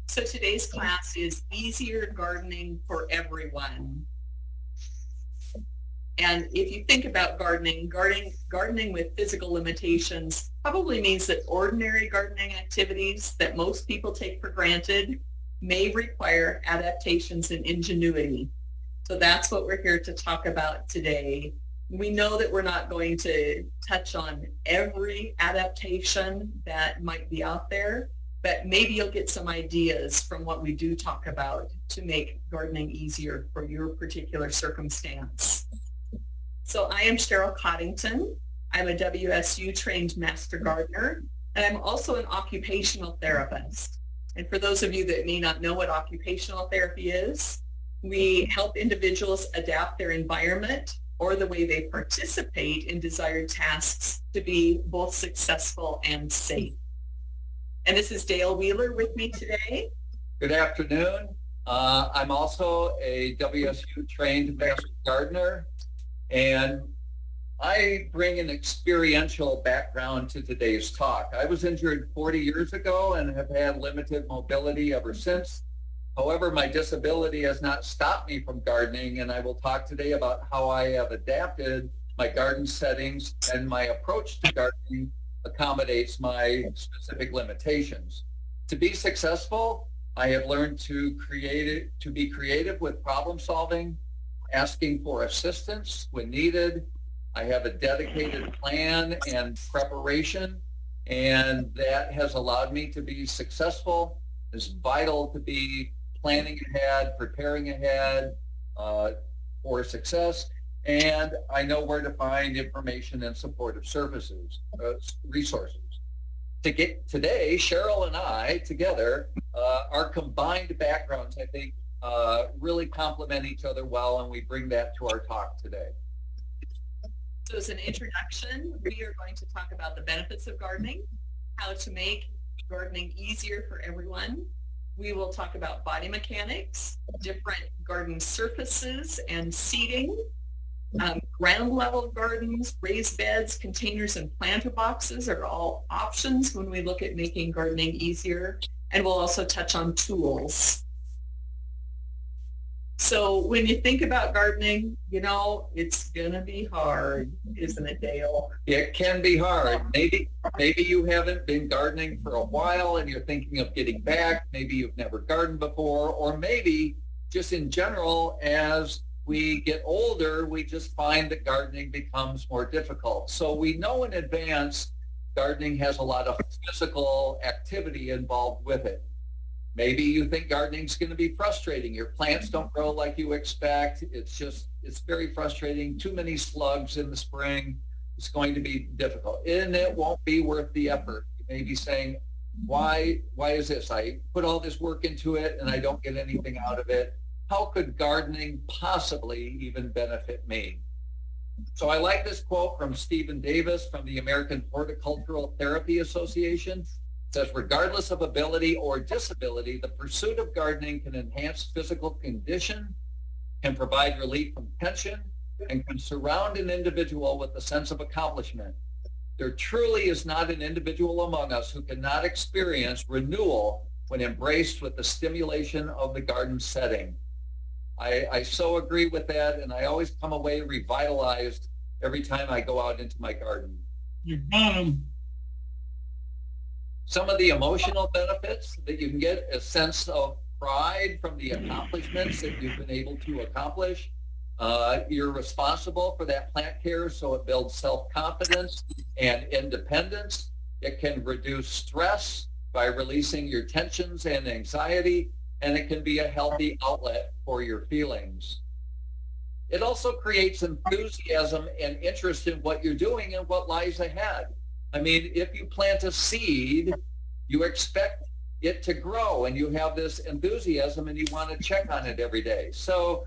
So today's class is Easier Gardening for Everyone. And if you think about gardening with physical limitations probably means that ordinary gardening activities that most people take for granted may require adaptations and ingenuity. So that's what we're here to talk about today. We know that we're not going to touch on every adaptation that might be out there, but maybe you'll get some ideas from what we do talk about to make gardening easier for your particular circumstance. So I am Cheryl Coddington. I'm a WSU trained master gardener, and I'm also an occupational therapist. And for those of you that may not know what occupational therapy is, we help individuals adapt their environment or the way they participate in desired tasks to be both successful and safe. And this is Dale Wheeler with me today. Good afternoon. I'm also a WSU trained master gardener, and I bring an experiential background to today's talk. I was injured 40 years ago and have had limited mobility ever since. However, my disability has not stopped me from gardening, and I will talk today about how I have adapted my garden settings and my approach to gardening accommodates my specific limitations. To be successful, I have learned to be creative with problem solving, asking for assistance when needed. I have a dedicated plan and preparation, and that has allowed me to be successful. It's vital to be planning ahead, preparing ahead for success, and I know where to find information and supportive resources. Today, Cheryl and I together, our combined backgrounds, I think, really complement each other well, and we bring that to our talk today. So as an introduction, we are going to talk about the benefits of gardening, how to make gardening easier for everyone. We will talk about body mechanics, different garden surfaces and seating, ground level gardens, raised beds, containers, and planter boxes are all options when we look at making gardening easier. And we'll also touch on tools. So when you think about gardening, you know, it's gonna be hard, isn't it, Dale? It can be hard. Maybe you haven't been gardening for a while and you're thinking of getting back. Maybe you've never gardened before, or maybe just in general, as we get older, we just find that gardening becomes more difficult. So we know in advance gardening has a lot of physical activity involved with it. Maybe you think gardening's going to be frustrating. Your plants don't grow like you expect. It's very frustrating. Too many slugs in the spring. It's going to be difficult, and it won't be worth the effort. You may be saying, why is this? I put all this work into it and I don't get anything out of it. How could gardening possibly even benefit me? So I like this quote from Stephen Davis from the American Horticultural Therapy Association. It says, regardless of ability or disability, the pursuit of gardening can enhance physical condition, can provide relief from tension, and can surround an individual with a sense of accomplishment. There truly is not an individual among us who cannot experience renewal when embraced with the stimulation of the garden setting. I so agree with that, and I always come away revitalized every time I go out into my garden. You got 'em. Some of the emotional benefits that you can get, a sense of pride from the accomplishments that you've been able to accomplish. You're responsible for that plant care, so it builds self-confidence and independence. It can reduce stress by releasing your tensions and anxiety, and it can be a healthy outlet for your feelings. It also creates enthusiasm and interest in what you're doing and what lies ahead. I mean, if you plant a seed, you expect it to grow, and you have this enthusiasm and you want to check on it every day. So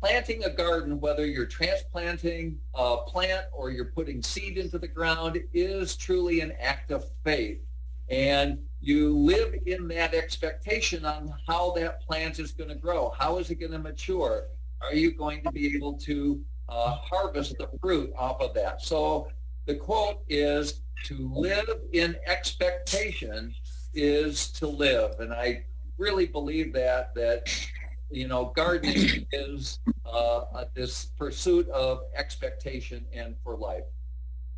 planting a garden, whether you're transplanting a plant or you're putting seed into the ground, is truly an act of faith. And you live in that expectation on how that plant is going to grow. How is it going to mature? Are you going to be able to harvest the fruit off of that? So the quote is, to live in expectation is to live. And I really believe that gardening is this pursuit of expectation and for life.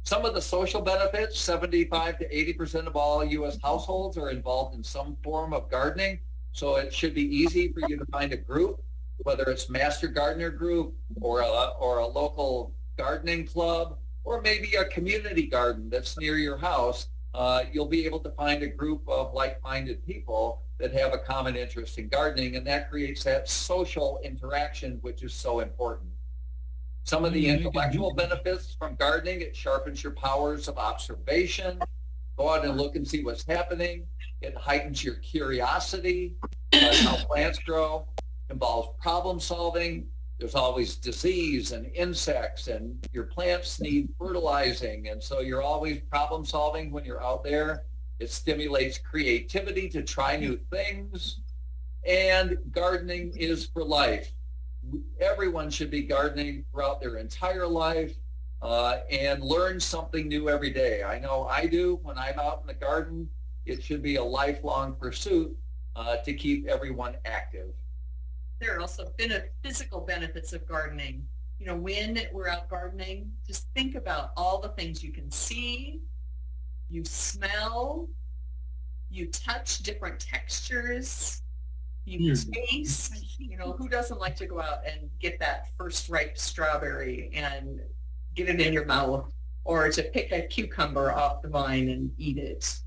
Some of the social benefits, 75 to 80% of all U.S. households are involved in some form of gardening. So it should be easy for you to find a group, whether it's Master Gardener Group or a local gardening club, or maybe a community garden that's near your house. You'll be able to find a group of like-minded people that have a common interest in gardening, and that creates that social interaction, which is so important. Some of the intellectual benefits from gardening: it sharpens your powers of observation. Go out and look and see what's happening. It heightens your curiosity about how plants grow. Involves problem solving. There's always disease and insects, and your plants need fertilizing, and so you're always problem solving when you're out there. It stimulates creativity to try new things, and gardening is for life. Everyone should be gardening throughout their entire life and learn something new every day. I know I do when I'm out in the garden. It should be a lifelong pursuit to keep everyone active. There are also physical benefits of gardening. When we're out gardening, just think about all the things you can see, you smell, you touch different textures, you taste. Who doesn't like to go out and get that first ripe strawberry and get it in your mouth, or to pick a cucumber off the vine and eat it?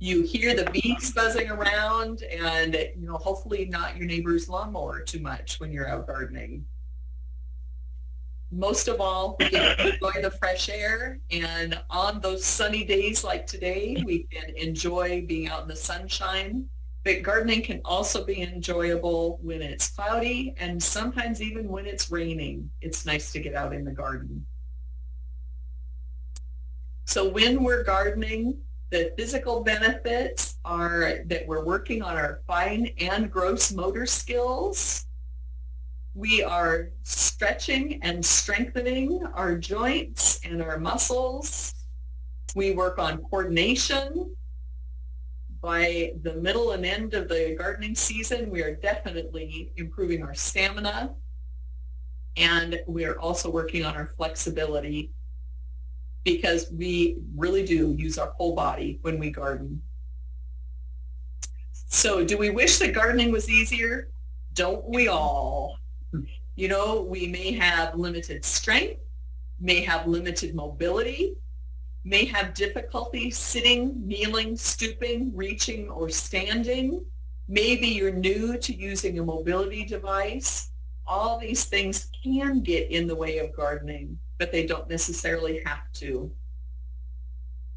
You hear the bees buzzing around, and hopefully not your neighbor's lawnmower too much when you're out gardening. Most of all, we get to enjoy the fresh air, and on those sunny days like today, we can enjoy being out in the sunshine. But gardening can also be enjoyable when it's cloudy, and sometimes even when it's raining. It's nice to get out in the garden. So when we're gardening, the physical benefits are that we're working on our fine and gross motor skills. We are stretching and strengthening our joints and our muscles. We work on coordination. By the middle and end of the gardening season, we are definitely improving our stamina. And we're also working on our flexibility, because we really do use our whole body when we garden. So do we wish that gardening was easier? Don't we all? We may have limited strength, may have limited mobility, may have difficulty sitting, kneeling, stooping, reaching, or standing. Maybe you're new to using a mobility device. All these things can get in the way of gardening, but they don't necessarily have to.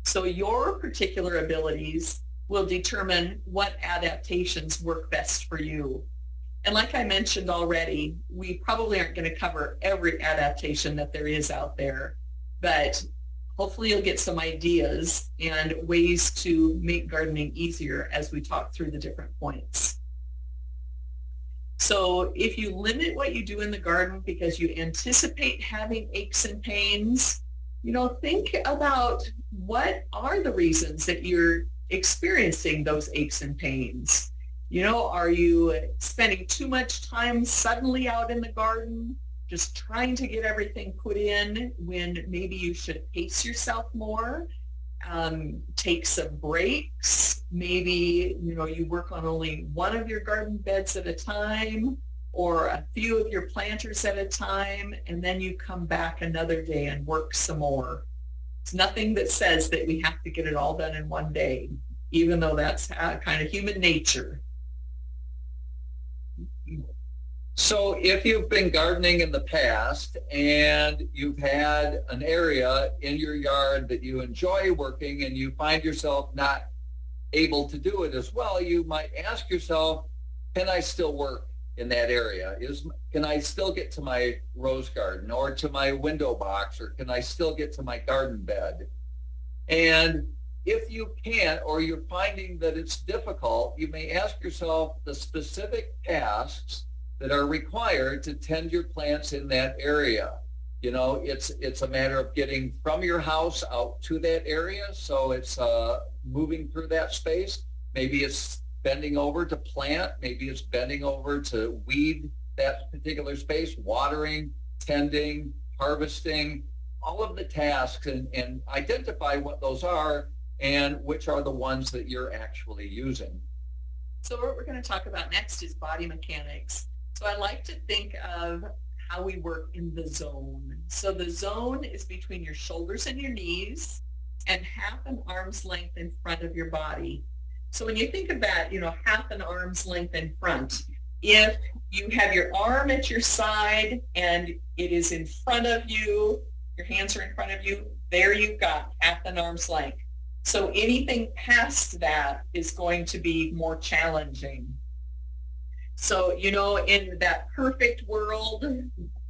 So your particular abilities will determine what adaptations work best for you. And like I mentioned already, we probably aren't going to cover every adaptation that there is out there, but hopefully you'll get some ideas and ways to make gardening easier as we talk through the different points. So if you limit what you do in the garden because you anticipate having aches and pains, think about what are the reasons that you're experiencing those aches and pains. Are you spending too much time suddenly out in the garden, just trying to get everything put in when maybe you should pace yourself more, take some breaks? Maybe, you work on only one of your garden beds at a time, or a few of your planters at a time, and then you come back another day and work some more. It's nothing that says that we have to get it all done in one day, even though that's kind of human nature. So if you've been gardening in the past and you've had an area in your yard that you enjoy working and you find yourself not able to do it as well, you might ask yourself, can I still work in that area? Can I still get to my rose garden or to my window box, or can I still get to my garden bed? And if you can't, or you're finding that it's difficult, you may ask yourself the specific tasks that are required to tend your plants in that area. It's a matter of getting from your house out to that area. So it's moving through that space. Maybe it's bending over to plant. Maybe it's bending over to weed that particular space, watering, tending, harvesting, all of the tasks, and identify what those are and which are the ones that you're actually using. So what we're going to talk about next is body mechanics. So I like to think of how we work in the zone. So the zone is between your shoulders and your knees and half an arm's length in front of your body. So when you think of that, half an arm's length in front, if you have your arm at your side and it is in front of you, your hands are in front of you, there you've got half an arm's length. So anything past that is going to be more challenging. So, in that perfect world,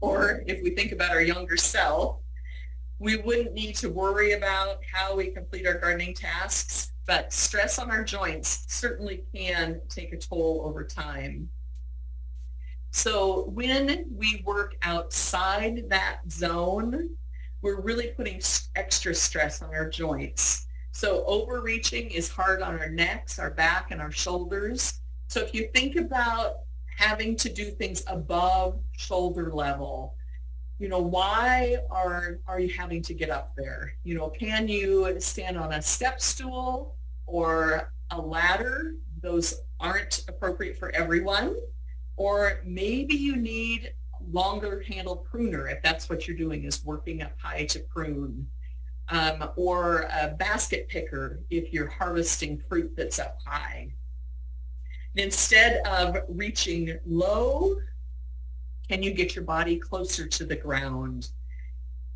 or if we think about our younger self, we wouldn't need to worry about how we complete our gardening tasks, but stress on our joints certainly can take a toll over time. So when we work outside that zone, we're really putting extra stress on our joints. So overreaching is hard on our necks, our back, and our shoulders. So if you think about having to do things above shoulder level, why are you having to get up there? Can you stand on a step stool or a ladder? Those aren't appropriate for everyone. Or maybe you need longer handle pruner if that's what you're doing, is working up high to prune. Or a basket picker if you're harvesting fruit that's up high. And instead of reaching low, can you get your body closer to the ground?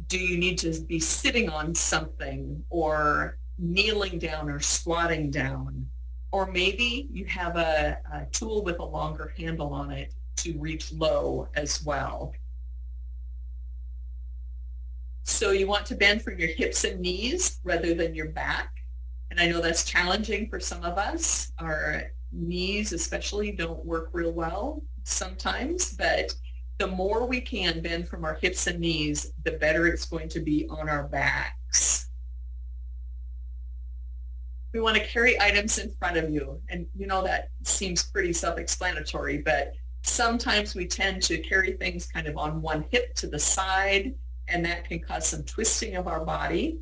Do you need to be sitting on something or kneeling down or squatting down? Or maybe you have a tool with a longer handle on it to reach low as well. So you want to bend from your hips and knees rather than your back. And I know that's challenging for some of us. Our knees especially don't work real well sometimes, but the more we can bend from our hips and knees, the better it's going to be on our backs. We want to carry items in front of you. And that seems pretty self-explanatory, but sometimes we tend to carry things kind of on one hip to the side, and that can cause some twisting of our body.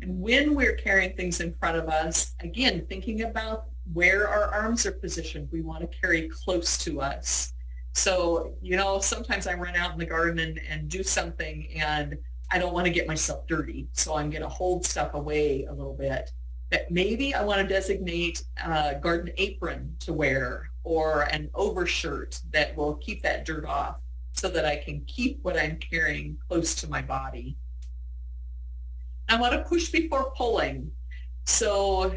And when we're carrying things in front of us, again, thinking about where our arms are positioned, we want to carry close to us. So, sometimes I run out in the garden and do something, and I don't want to get myself dirty. So I'm going to hold stuff away a little bit. But maybe I want to designate a garden apron to wear or an overshirt that will keep that dirt off so that I can keep what I'm carrying close to my body. I want to push before pulling. So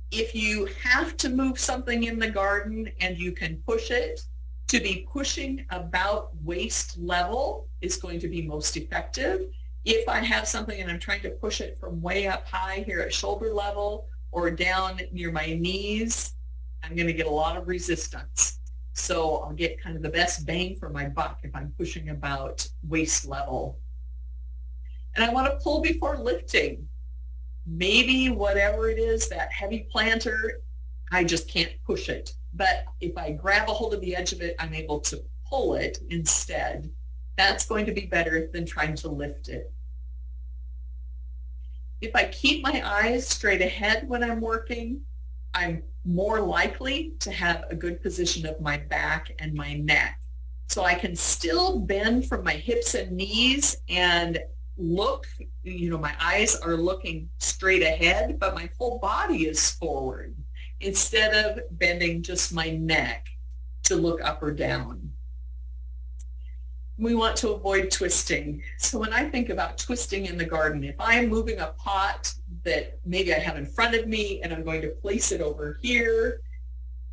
if you have to move something in the garden and you can push it, to be pushing about waist level is going to be most effective. If I have something and I'm trying to push it from way up high here at shoulder level or down near my knees, I'm going to get a lot of resistance. So I'll get kind of the best bang for my buck if I'm pushing about waist level. And I want to pull before lifting. Maybe whatever it is, that heavy planter, I just can't push it. But if I grab a hold of the edge of it, I'm able to pull it instead. That's going to be better than trying to lift it. If I keep my eyes straight ahead when I'm working, I'm more likely to have a good position of my back and my neck. So I can still bend from my hips and knees and look, my eyes are looking straight ahead, but my whole body is forward instead of bending just my neck to look up or down. We want to avoid twisting. So when I think about twisting in the garden, if I'm moving a pot that maybe I have in front of me and I'm going to place it over here,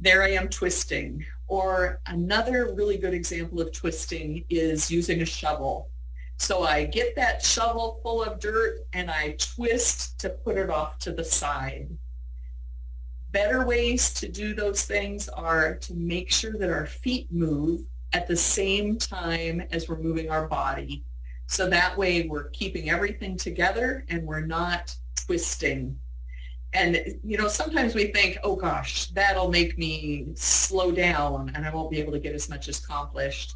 there I am twisting. Or another really good example of twisting is using a shovel. So I get that shovel full of dirt and I twist to put it off to the side. Better ways to do those things are to make sure that our feet move at the same time as we're moving our body. So that way we're keeping everything together and we're not twisting. And, sometimes we think, oh gosh, that'll make me slow down and I won't be able to get as much accomplished.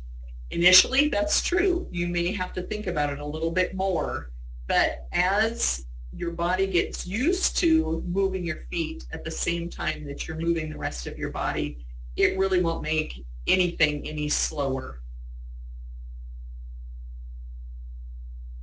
Initially, that's true. You may have to think about it a little bit more. But as your body gets used to moving your feet at the same time that you're moving the rest of your body, it really won't make anything any slower.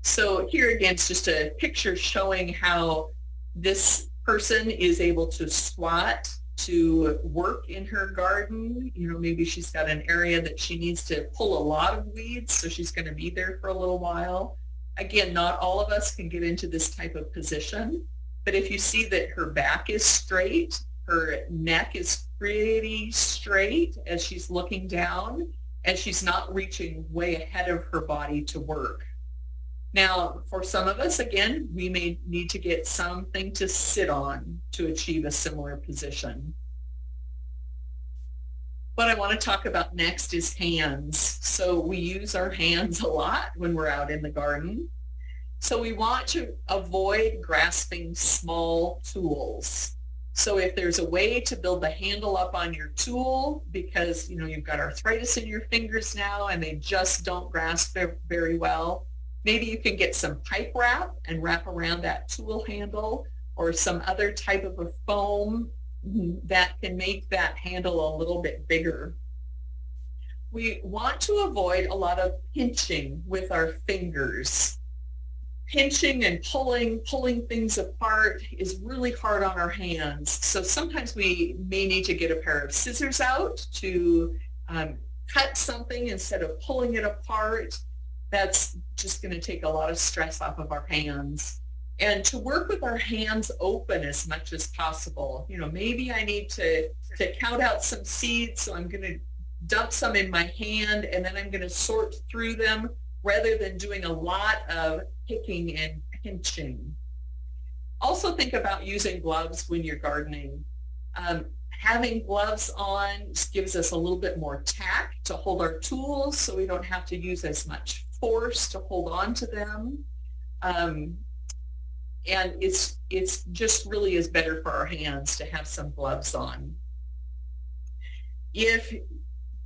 So here again, it's just a picture showing how this person is able to squat to work in her garden. Maybe she's got an area that she needs to pull a lot of weeds, so she's going to be there for a little while. Again, not all of us can get into this type of position, but if you see that her back is straight, her neck is pretty straight as she's looking down, and she's not reaching way ahead of her body to work. Now, for some of us, again, we may need to get something to sit on to achieve a similar position. What I want to talk about next is hands. So we use our hands a lot when we're out in the garden. So we want to avoid grasping small tools. So if there's a way to build the handle up on your tool because, you've got arthritis in your fingers now and they just don't grasp very well, maybe you can get some pipe wrap and wrap around that tool handle, or some other type of a foam that can make that handle a little bit bigger. We want to avoid a lot of pinching with our fingers. Pinching and pulling things apart is really hard on our hands. So sometimes we may need to get a pair of scissors out to cut something instead of pulling it apart. That's just going to take a lot of stress off of our hands. And to work with our hands open as much as possible. Maybe I need to count out some seeds, so I'm going to dump some in my hand and then I'm going to sort through them rather than doing a lot of picking and pinching. Also think about using gloves when you're gardening. Having gloves on just gives us a little bit more tact to hold our tools so we don't have to use as much force to hold on to them. And it's just really is better for our hands to have some gloves on. If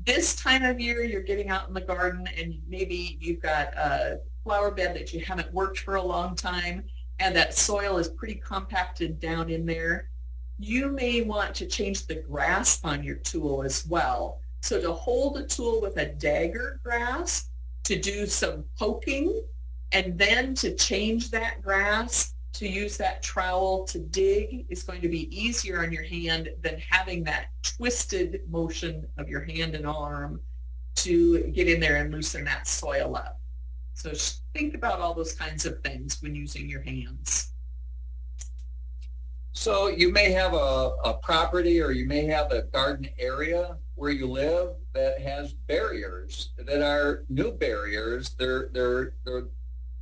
this time of year you're getting out in the garden and maybe you've got a flower bed that you haven't worked for a long time and that soil is pretty compacted down in there, you may want to change the grasp on your tool as well. So to hold a tool with a dagger grasp, to do some poking, and then to change that grasp to use that trowel to dig is going to be easier on your hand than having that twisted motion of your hand and arm to get in there and loosen that soil up. So think about all those kinds of things when using your hands. So you may have a property, or you may have a garden area where you live that has barriers that are new barriers.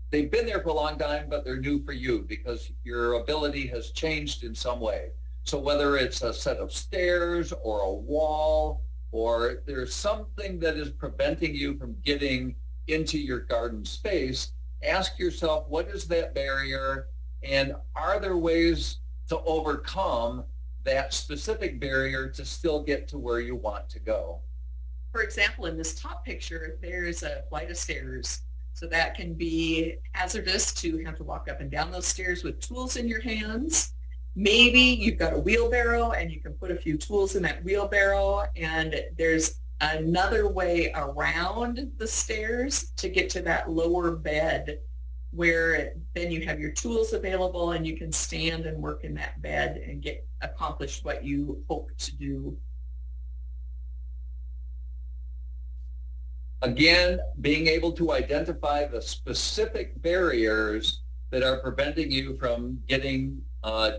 They've been there for a long time, but they're new for you because your ability has changed in some way. So whether it's a set of stairs or a wall, or there's something that is preventing you from getting into your garden space, ask yourself, what is that barrier? And are there ways to overcome that specific barrier to still get to where you want to go? For example, in this top picture, there's a flight of stairs. So that can be hazardous to have to walk up and down those stairs with tools in your hands. Maybe you've got a wheelbarrow and you can put a few tools in that wheelbarrow, and there's another way around the stairs to get to that lower bed where then you have your tools available and you can stand and work in that bed and get accomplished what you hope to do. Again, being able to identify the specific barriers that are preventing you from getting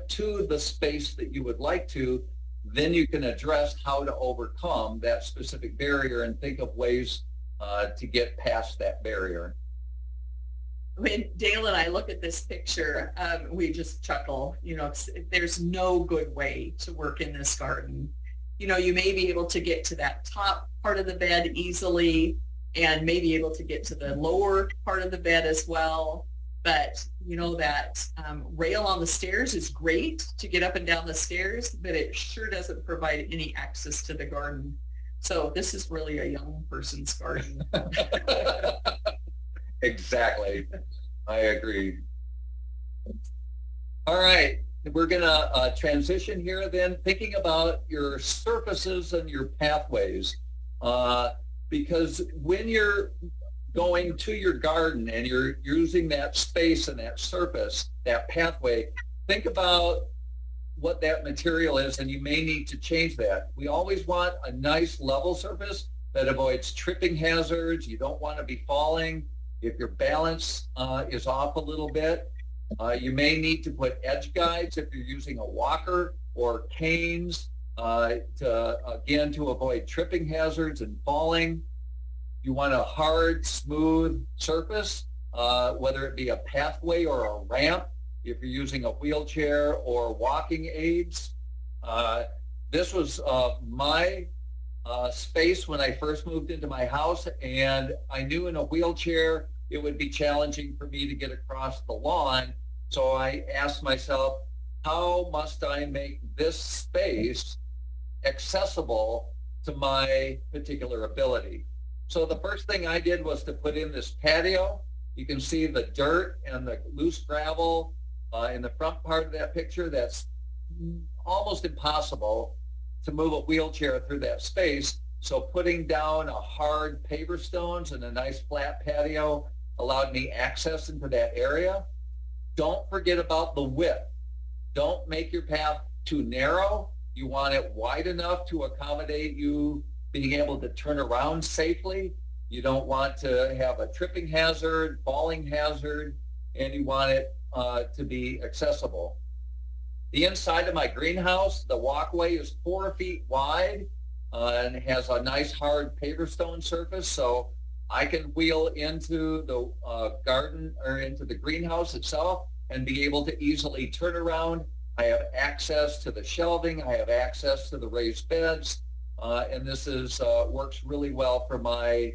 to the space that you would like to, then you can address how to overcome that specific barrier and think of ways to get past that barrier. When Dale and I look at this picture, we just chuckle. There's no good way to work in this garden. You may be able to get to that top part of the bed easily and maybe able to get to the lower part of the bed as well. But that rail on the stairs is great to get up and down the stairs, but it sure doesn't provide any access to the garden. So this is really a young person's garden. Exactly. I agree. All right. We're going to transition here then, thinking about your surfaces and your pathways. Because when you're going to your garden and you're using that space and that surface, that pathway, think about what that material is, and you may need to change that. We always want a nice level surface that avoids tripping hazards. You don't want to be falling. If your balance is off a little bit, you may need to put edge guides if you're using a walker or canes to avoid tripping hazards and falling. You want a hard, smooth surface, whether it be a pathway or a ramp, if you're using a wheelchair or walking aids. This was my space when I first moved into my house, and I knew in a wheelchair it would be challenging for me to get across the lawn. So I asked myself, how must I make this space accessible to my particular ability? So the first thing I did was to put in this patio. You can see the dirt and the loose gravel in the front part of that picture. That's almost impossible to move a wheelchair through that space. So putting down a hard paver stones and a nice flat patio allowed me access into that area. Don't forget about the width. Don't make your path too narrow. You want it wide enough to accommodate you being able to turn around safely. You don't want to have a tripping hazard, falling hazard, and you want it to be accessible. The inside of my greenhouse, the walkway is 4 feet wide and has a nice hard paver stone surface, so I can wheel into the garden or into the greenhouse itself and be able to easily turn around. I have access to the shelving. I have access to the raised beds. And this works really well for my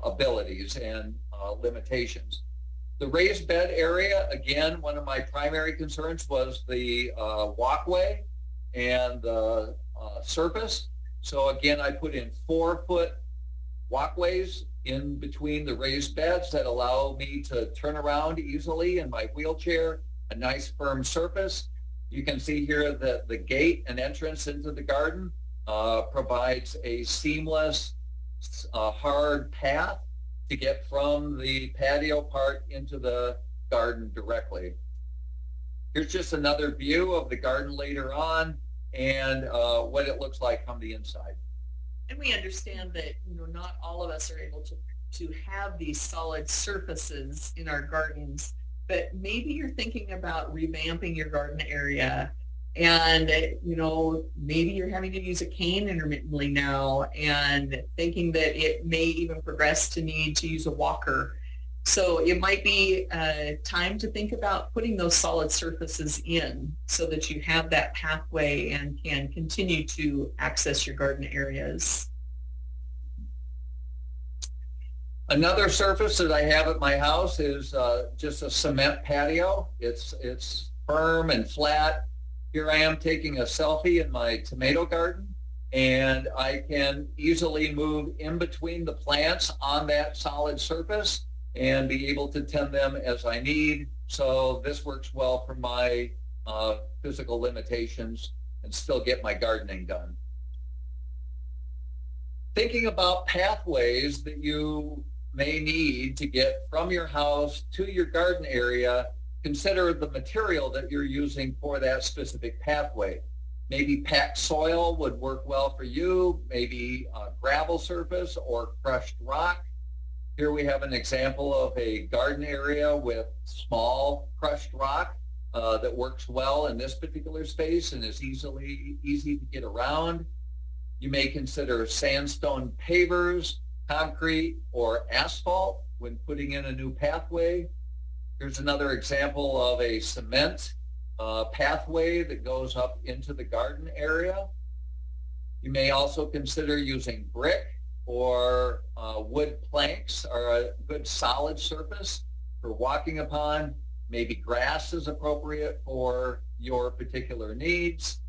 abilities and limitations. The raised bed area, again, one of my primary concerns was the walkway and the surface. So again, I put in 4-foot walkways in between the raised beds that allow me to turn around easily in my wheelchair, a nice firm surface. You can see here that the gate and entrance into the garden provides a seamless, hard path to get from the patio part into the garden directly. Here's just another view of the garden later on and what it looks like from the inside. And we understand that not all of us are able to have these solid surfaces in our gardens, but maybe you're thinking about revamping your garden area, and maybe you're having to use a cane intermittently now and thinking that it may even progress to need to use a walker. So it might be time to think about putting those solid surfaces in so that you have that pathway and can continue to access your garden areas. Another surface that I have at my house is just a cement patio. It's firm and flat. Here I am taking a selfie in my tomato garden, and I can easily move in between the plants on that solid surface and be able to tend them as I need. So this works well for my physical limitations and still get my gardening done. Thinking about pathways that you may need to get from your house to your garden area, consider the material that you're using for that specific pathway. Maybe packed soil would work well for you, maybe a gravel surface or crushed rock. Here we have an example of a garden area with small crushed rock that works well in this particular space and is easy to get around. You may consider sandstone pavers, concrete, or asphalt when putting in a new pathway. Here's another example of a cement pathway that goes up into the garden area. You may also consider using brick or wood planks are a good solid surface for walking upon. Maybe grass is appropriate for your particular needs.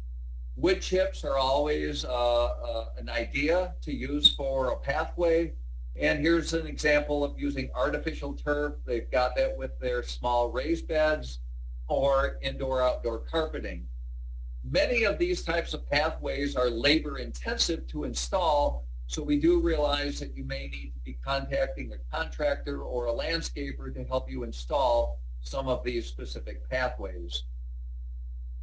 Wood chips are always an idea to use for a pathway. And here's an example of using artificial turf. They've got that with their small raised beds or indoor-outdoor carpeting. Many of these types of pathways are labor intensive to install, so we do realize that you may need to be contacting a contractor or a landscaper to help you install some of these specific pathways.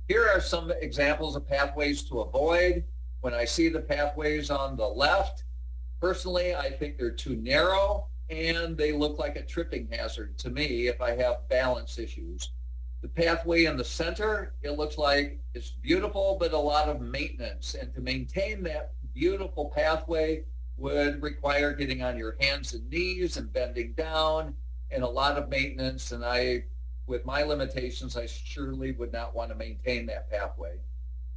Here are some examples of pathways to avoid. When I see the pathways on the left, personally, I think they're too narrow and they look like a tripping hazard to me if I have balance issues. The pathway in the center, it looks like it's beautiful, but a lot of maintenance. And to maintain that beautiful pathway would require getting on your hands and knees and bending down and a lot of maintenance. And with my limitations, I surely would not want to maintain that pathway.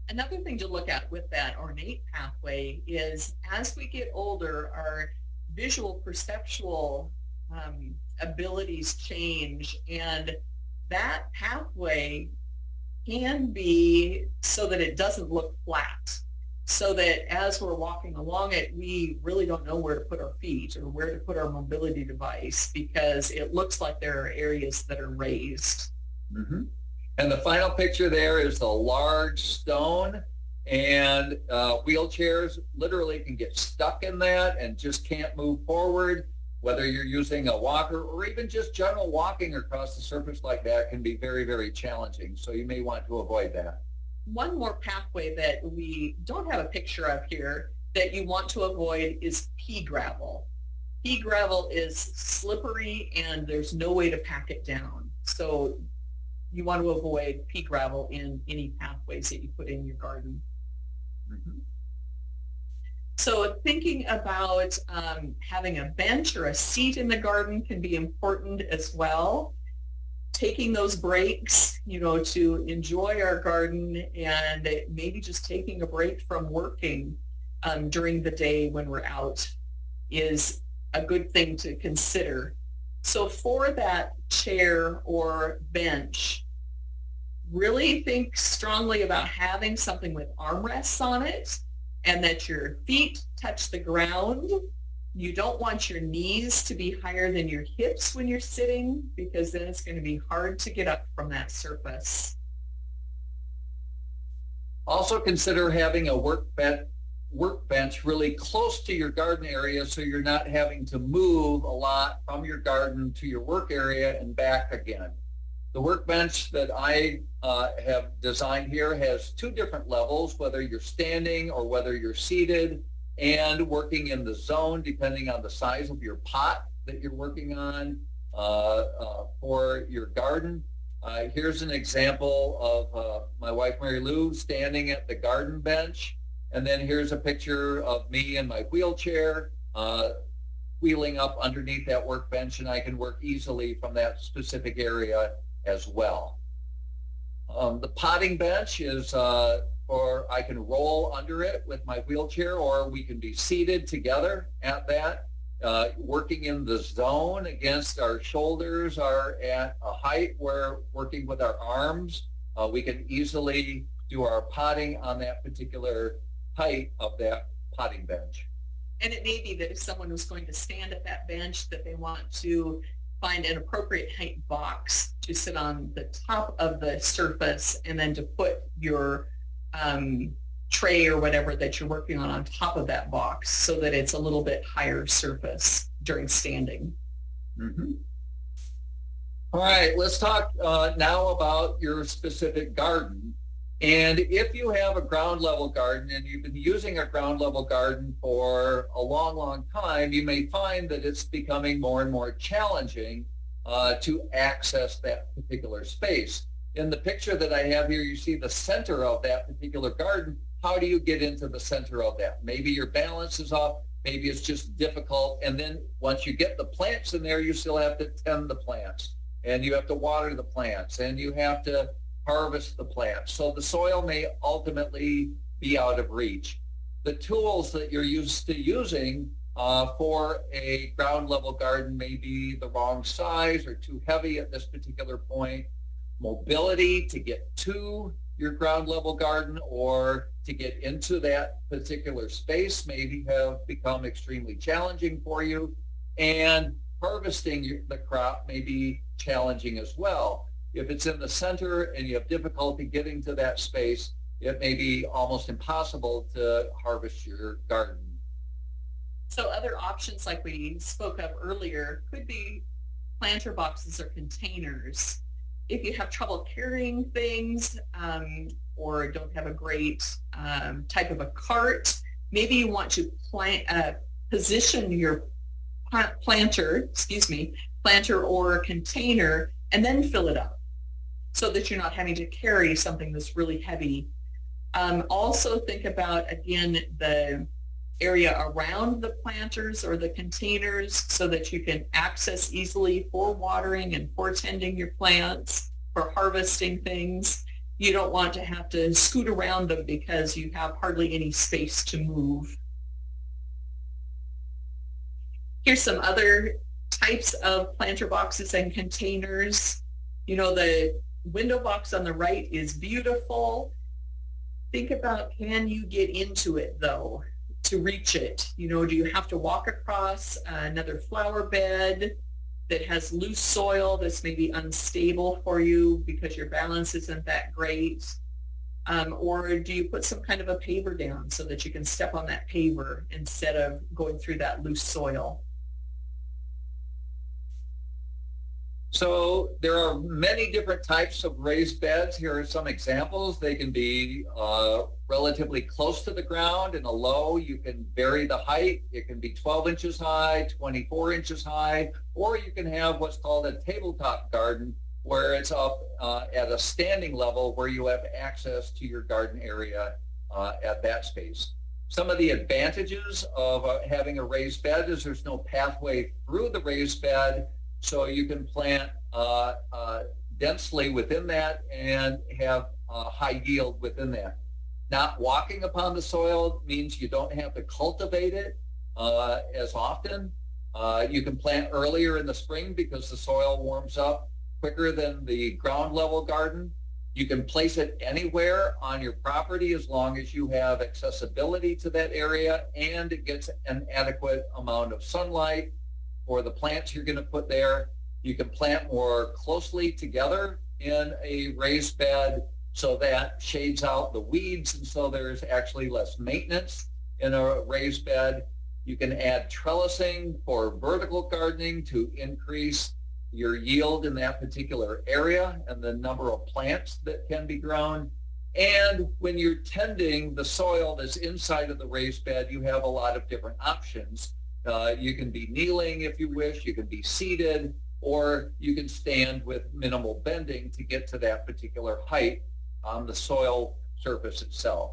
Another thing to look at with that ornate pathway is as we get older, our visual perceptual abilities change, and that pathway can be so that it doesn't look flat, so that as we're walking along it, we really don't know where to put our feet or where to put our mobility device because it looks like there are areas that are raised. Mm-hmm. And the final picture there is the large stone, and wheelchairs literally can get stuck in that and just can't move forward. Whether you're using a walker or even just general walking across the surface like that can be very, very challenging. So you may want to avoid that. One more pathway that we don't have a picture of here that you want to avoid is pea gravel. Pea gravel is slippery and there's no way to pack it down. So you want to avoid pea gravel in any pathways that you put in your garden. Mm-hmm. So thinking about having a bench or a seat in the garden can be important as well. Taking those breaks, to enjoy our garden, and maybe just taking a break from working during the day when we're out is a good thing to consider. So for that chair or bench, really think strongly about having something with armrests on it and that your feet touch the ground. You don't want your knees to be higher than your hips when you're sitting because then it's going to be hard to get up from that surface. Also consider having a workbench really close to your garden area so you're not having to move a lot from your garden to your work area and back again. The workbench that I have designed here has two different levels, whether you're standing or whether you're seated, and working in the zone depending on the size of your pot that you're working on for your garden. Here's an example of my wife Mary Lou standing at the garden bench, and then here's a picture of me in my wheelchair wheeling up underneath that workbench, and I can work easily from that specific area as well. The potting bench is or I can roll under it with my wheelchair, or we can be seated together at that. Working in the zone against our shoulders are at a height where working with our arms, we can easily do our potting on that particular height of that potting bench. And it may be that if someone was going to stand at that bench, that they want to find an appropriate height box to sit on the top of the surface and then to put your tray or whatever that you're working on top of that box so that it's a little bit higher surface during standing. Mm-hmm. All right, let's talk now about your specific garden. And if you have a ground level garden and you've been using a ground level garden for a long, long time, you may find that it's becoming more and more challenging to access that particular space. In the picture that I have here, you see the center of that particular garden. How do you get into the center of that? Maybe your balance is off, maybe it's just difficult. And then once you get the plants in there, you still have to tend the plants, and you have to water the plants, and you have to harvest the plants. So the soil may ultimately be out of reach. The tools that you're used to using for a ground level garden may be the wrong size or too heavy at this particular point. Mobility to get to your ground level garden or to get into that particular space maybe have become extremely challenging for you. And harvesting the crop may be challenging as well. If it's in the center and you have difficulty getting to that space, it may be almost impossible to harvest your garden. So other options like we spoke of earlier could be planter boxes or containers. If you have trouble carrying things or don't have a great type of a cart, maybe you want to position your planter or container and then fill it up so that you're not having to carry something that's really heavy. Also think about, again, the area around the planters or the containers so that you can access easily for watering and for tending your plants, for harvesting things. You don't want to have to scoot around them because you have hardly any space to move. Here's some other types of planter boxes and containers. You know, the window box on the right is beautiful. Think about, can you get into it though? To reach it, you know, do you have to walk across another flower bed that has loose soil that's maybe unstable for you because your balance isn't that great? Or do you put some kind of a paver down so that you can step on that paver instead of going through that loose soil? So there are many different types of raised beds. Here are some examples. They can be relatively close to the ground. In a low, you can vary the height. It can be 12 inches high, 24 inches high, or you can have what's called a tabletop garden, where it's up at a standing level where you have access to your garden area at that space. Some of the advantages of having a raised bed is there's no pathway through the raised bed, so you can plant densely within that and have high yield within that. Not walking upon the soil means you don't have to cultivate it as often. You can plant earlier in the spring because the soil warms up quicker than the ground level garden. You can place it anywhere on your property as long as you have accessibility to that area and it gets an adequate amount of sunlight for the plants you're going to put there. You can plant more closely together in a raised bed so that shades out the weeds, and so there's actually less maintenance in a raised bed. You can add trellising for vertical gardening to increase your yield in that particular area and the number of plants that can be grown. And when you're tending the soil that's inside of the raised bed, you have a lot of different options. You can be kneeling if you wish, you can be seated, or you can stand with minimal bending to get to that particular height on the soil surface itself.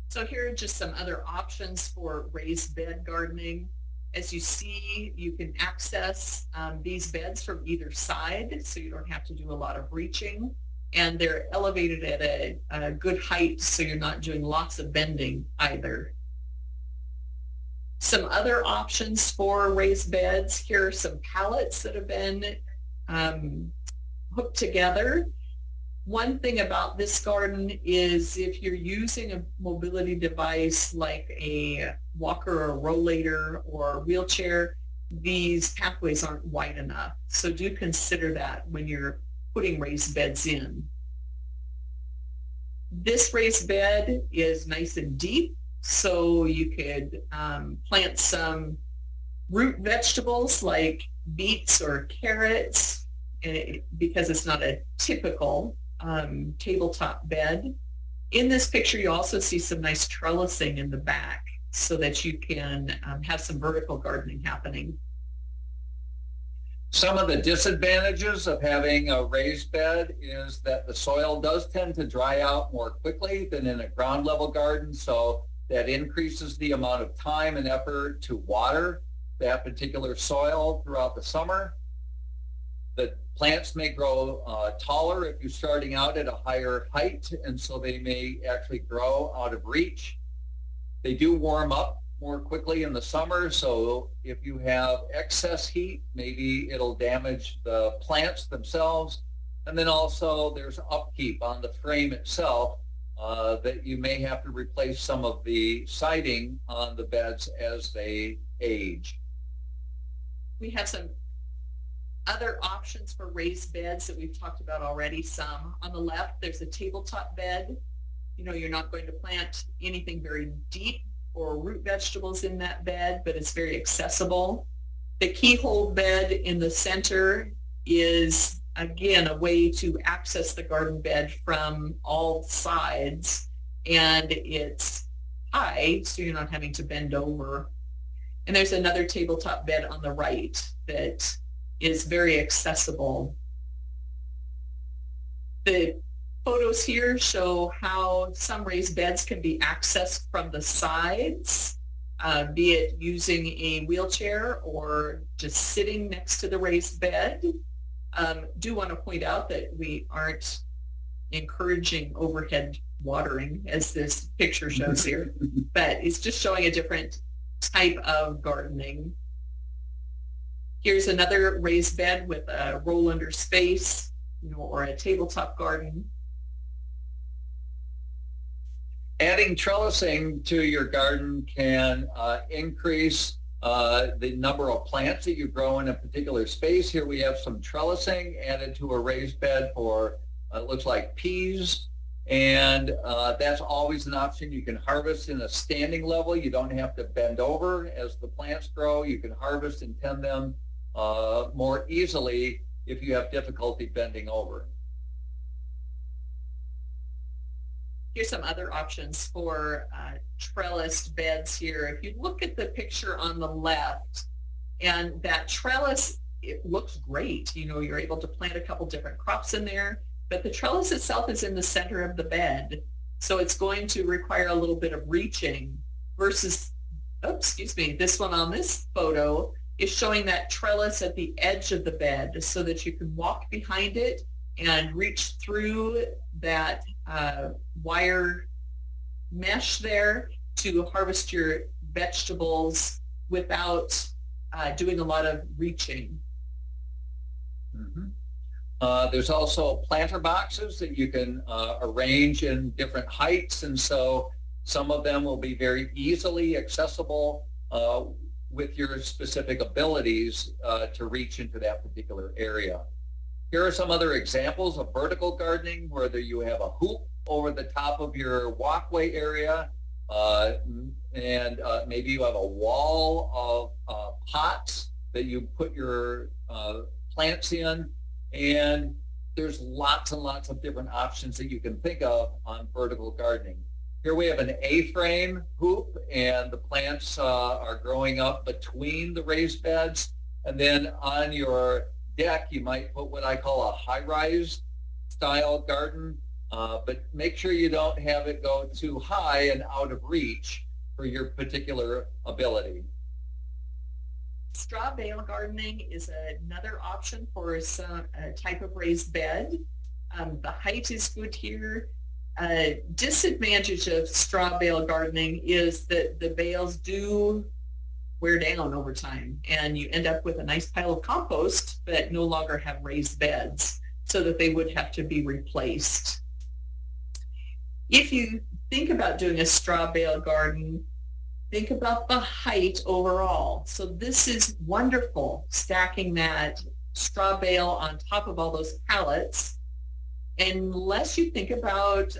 So here are just some other options for raised bed gardening. As you see, you can access these beds from either side, so you don't have to do a lot of reaching. And they're elevated at a good height, so you're not doing lots of bending either. Some other options for raised beds. Here are some pallets that have been hooked together. One thing about this garden is if you're using a mobility device like a walker or a rollator or a wheelchair, these pathways aren't wide enough. So do consider that when you're putting raised beds in. This raised bed is nice and deep, so you could plant some root vegetables like beets or carrots because it's not a typical tabletop bed. In this picture, you also see some nice trellising in the back so that you can have some vertical gardening happening. Some of the disadvantages of having a raised bed is that the soil does tend to dry out more quickly than in a ground level garden, so that increases the amount of time and effort to water that particular soil throughout the summer. The plants may grow taller if you're starting out at a higher height, and so they may actually grow out of reach. They do warm up more quickly in the summer. So if you have excess heat, maybe it'll damage the plants themselves. And then also there's upkeep on the frame itself that you may have to replace some of the siding on the beds as they age. We have some other options for raised beds that we've talked about already some. On the left, there's a tabletop bed. You know, you're not going to plant anything very deep or root vegetables in that bed, but it's very accessible. The keyhole bed in the center is, again, a way to access the garden bed from all sides, and it's high, so you're not having to bend over. And there's another tabletop bed on the right that is very accessible. The photos here show how some raised beds can be accessed from the sides, be it using a wheelchair or just sitting next to the raised bed. Do want to point out that we aren't encouraging overhead watering as this picture shows here, but it's just showing a different type of gardening. Here's another raised bed with a roll under space, you know, or a tabletop garden. Adding trellising to your garden can increase the number of plants that you grow in a particular space. Here we have some trellising added to a raised bed for, it looks like peas. And that's always an option. You can harvest in a standing level. You don't have to bend over as the plants grow. You can harvest and tend them more easily if you have difficulty bending over. Here's some other options for trellised beds here. If you look at the picture on the left, and that trellis, it looks great. You know, you're able to plant a couple different crops in there, but the trellis itself is in the center of the bed. So it's going to require a little bit of reaching versus, this one on this photo is showing that trellis at the edge of the bed so that you can walk behind it and reach through that wire mesh there to harvest your vegetables without doing a lot of reaching. Mm-hmm. There's also planter boxes that you can arrange in different heights, and so some of them will be very easily accessible with your specific abilities to reach into that particular area. Here are some other examples of vertical gardening, whether you have a hoop over the top of your walkway area, and maybe you have a wall of pots that you put your plants in, and there's lots and lots of different options that you can think of on vertical gardening. Here we have an A-frame hoop, and the plants are growing up between the raised beds, and then on your deck, you might put what I call a high-rise style garden, but make sure you don't have it go too high and out of reach for your particular ability. Straw bale gardening is another option for some type of raised bed. The height is good here. Disadvantage of straw bale gardening is that the bales do wear down over time, and you end up with a nice pile of compost but no longer have raised beds, so that they would have to be replaced. If you think about doing a straw bale garden, think about the height overall. So this is wonderful, stacking that straw bale on top of all those pallets. Unless you think about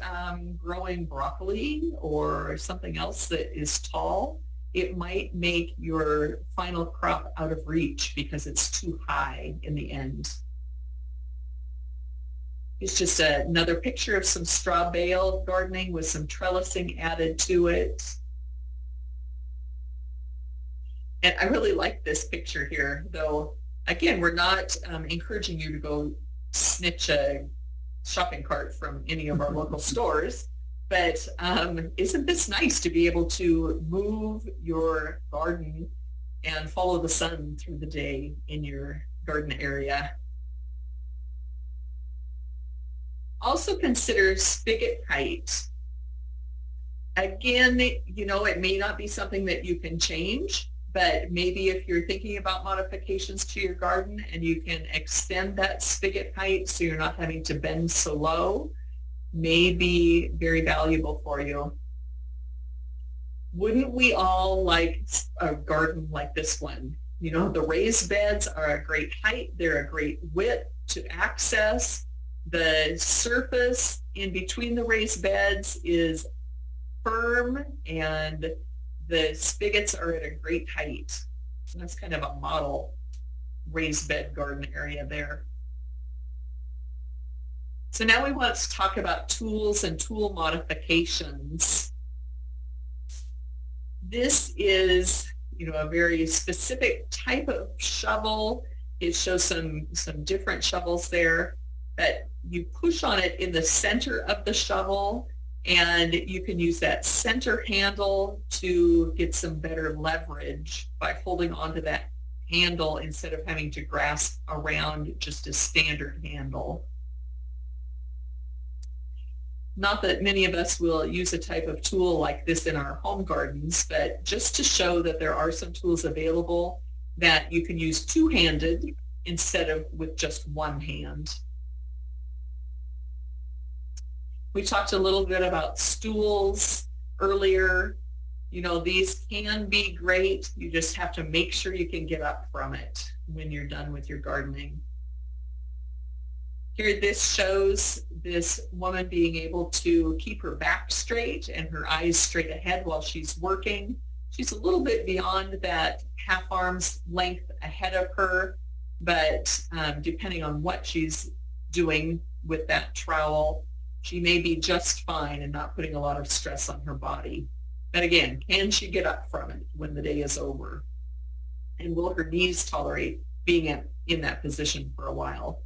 growing broccoli or something else that is tall, it might make your final crop out of reach because it's too high in the end. It's just another picture of some straw bale gardening with some trellising added to it. And I really like this picture here, though, again, we're not encouraging you to go snitch a shopping cart from any of our local stores. But isn't this nice to be able to move your garden and follow the sun through the day in your garden area? Also consider spigot height. Again, it may not be something that you can change, but maybe if you're thinking about modifications to your garden and you can extend that spigot height so you're not having to bend so low, may be very valuable for you. Wouldn't we all like a garden like this one? The raised beds are a great height. They're a great width to access. The surface in between the raised beds is firm, and the spigots are at a great height. So that's kind of a model raised bed garden area there. So now we want to talk about tools and tool modifications. This is, a very specific type of shovel. It shows some different shovels there, but you push on it in the center of the shovel, and you can use that center handle to get some better leverage by holding onto that handle instead of having to grasp around just a standard handle. Not that many of us will use a type of tool like this in our home gardens, but just to show that there are some tools available that you can use two-handed instead of with just one hand. We talked a little bit about stools earlier. These can be great. You just have to make sure you can get up from it when you're done with your gardening. Here, this shows this woman being able to keep her back straight and her eyes straight ahead while she's working. She's a little bit beyond that half arm's length ahead of her, but depending on what she's doing with that trowel, she may be just fine and not putting a lot of stress on her body. But again, can she get up from it when the day is over? And will her knees tolerate being in that position for a while?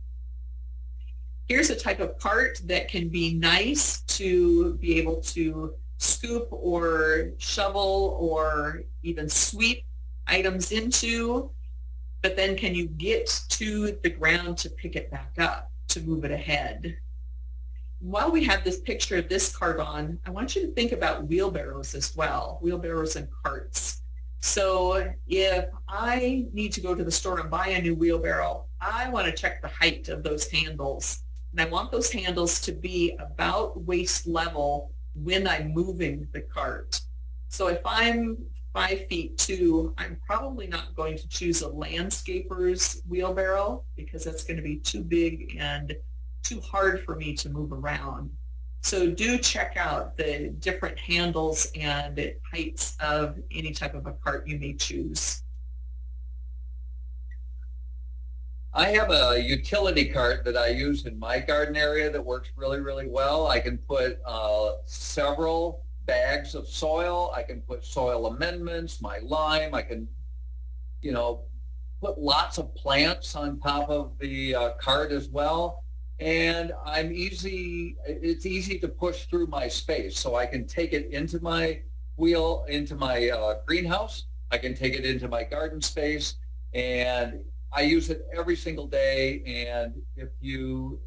Here's a type of cart that can be nice to be able to scoop or shovel or even sweep items into, but then can you get to the ground to pick it back up, to move it ahead? While we have this picture of this cart on, I want you to think about wheelbarrows as well, wheelbarrows and carts. So if I need to go to the store and buy a new wheelbarrow, I want to check the height of those handles. And I want those handles to be about waist level when I'm moving the cart. So if I'm 5'2", I'm probably not going to choose a landscaper's wheelbarrow because that's going to be too big and too hard for me to move around. So do check out the different handles and heights of any type of a cart you may choose. I have a utility cart that I use in my garden area that works really, really well. I can put several bags of soil. I can put soil amendments, my lime. I can, put lots of plants on top of the cart as well. And it's easy to push through my space. So I can take it into my greenhouse. I can take it into my garden space, and I use it every single day. And if you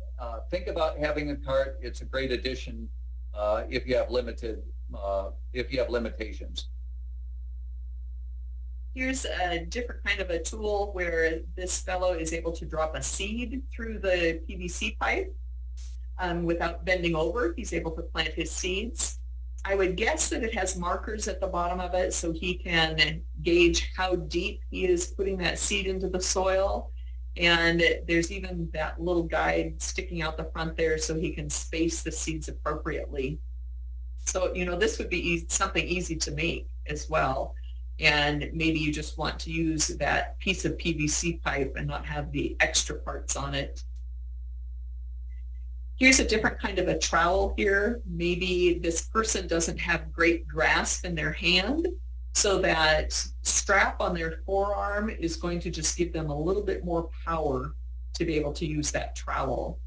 think about having a cart, it's a great addition if you have limitations. Here's a different kind of a tool where this fellow is able to drop a seed through the PVC pipe without bending over. He's able to plant his seeds. I would guess that it has markers at the bottom of it so he can gauge how deep he is putting that seed into the soil. And there's even that little guide sticking out the front there so he can space the seeds appropriately. So, this would be something easy to make as well. And maybe you just want to use that piece of PVC pipe and not have the extra parts on it. Here's a different kind of a trowel here. Maybe this person doesn't have great grasp in their hand, so that strap on their forearm is going to just give them a little bit more power to be able to use that trowel.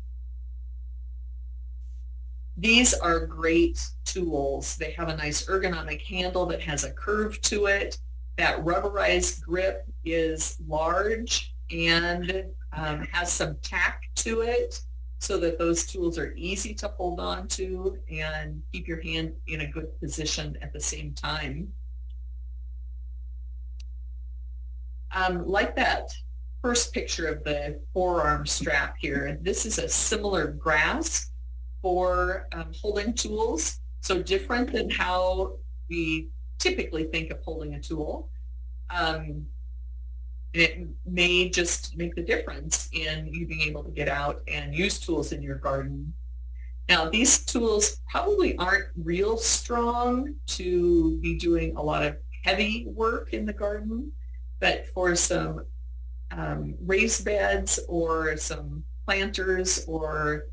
These are great tools. They have a nice ergonomic handle that has a curve to it. That rubberized grip is large and has some tack to it, so that those tools are easy to hold on to and keep your hand in a good position at the same time. Like that first picture of the forearm strap here, this is a similar grasp for holding tools. So different than how we typically think of holding a tool. It may just make the difference in you being able to get out and use tools in your garden. Now, these tools probably aren't real strong to be doing a lot of heavy work in the garden, but for some raised beds or some planters or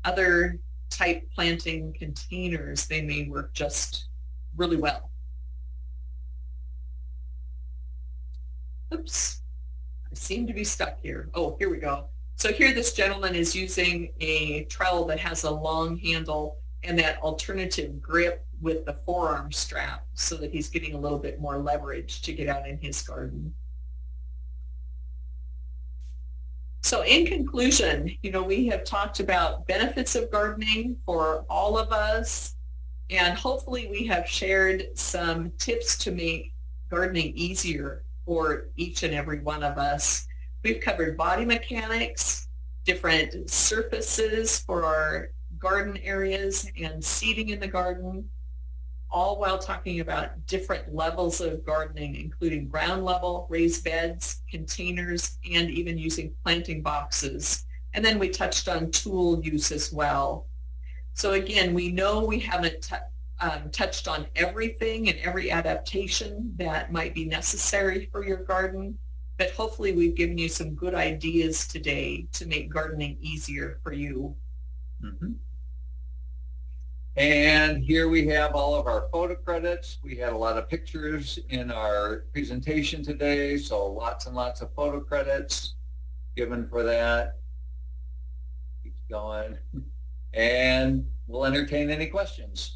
other type planting containers, they may work just really well. Oops, I seem to be stuck here. Oh, here we go. So here this gentleman is using a trowel that has a long handle and that alternative grip with the forearm strap so that he's getting a little bit more leverage to get out in his garden. So in conclusion, we have talked about benefits of gardening for all of us, and hopefully we have shared some tips to make gardening easier for each and every one of us. We've covered body mechanics, different surfaces for our garden areas and seeding in the garden, all while talking about different levels of gardening, including ground level, raised beds, containers, and even using planting boxes. And then we touched on tool use as well. So again, we know we haven't touched on everything and every adaptation that might be necessary for your garden, but hopefully we've given you some good ideas today to make gardening easier for you. Mm-hmm. And here we have all of our photo credits. We had a lot of pictures in our presentation today, so lots and lots of photo credits given for that. Keeps going. And we'll entertain any questions.